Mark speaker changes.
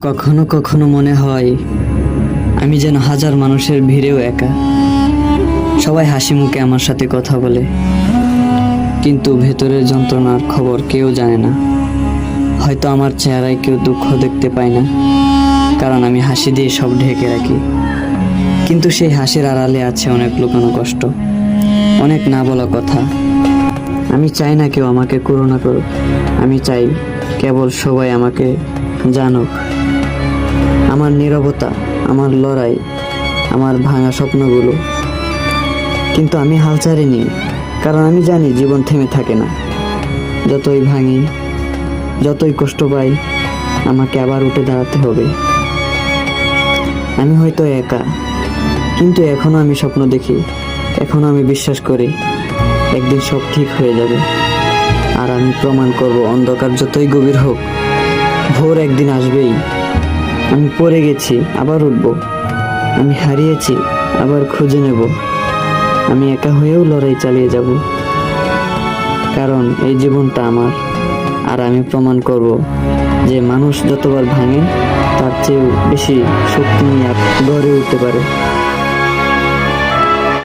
Speaker 1: কখনো কখনো মনে হয় আমি যেন হাজার মানুষের ভিড়েও একা। সবাই হাসি মুখে আমার সাথে কথা বলে, কিন্তু ভেতরের যন্ত্রণার খবর কেউ জানে না। হয়তো আমার চেহারায় কেউ দুঃখ দেখতে পায় না, কারণ আমি হাসি দিয়ে সব ঢেকে রাখি। কিন্তু সেই হাসির আড়ালে আছে অনেক লুকানো কষ্ট, অনেক না বলা কথা। আমি চাই না কেউ আমাকে করুণা করুক, আমি চাই কেবল সবাই আমাকে জানুক। আমার নীরবতা, আমার লড়াই, আমার ভাঙা স্বপ্নগুলো। কিন্তু আমি হাল ছাড়িনি, কারণ আমি জানি জীবন থেমে থাকে না। যতই ভাঙি, যতই কষ্ট পাই, আমাকে আবার উঠে দাঁড়াতে হবে। আমি হয়তো একা, কিন্তু এখনো আমি স্বপ্ন দেখি, এখনো আমি বিশ্বাস করি একদিন সব ঠিক হয়ে যাবে। আর আমি প্রমাণ করব, অন্ধকার যতই গভীর হোক, ভোর একদিন আসবেই। আমি পড়ে গেছি, আবার উঠব। আমি হারিয়েছি, আবার খুঁজে নেব। আমি একা হয়েও লড়াই চালিয়ে যাব, কারণ এই জীবনটা আমার। আর আমি প্রমাণ করব যে মানুষ যতবার ভাঙে, তার চেয়েও বেশি শক্তি নিয়ে গড়ে উঠতে পারে।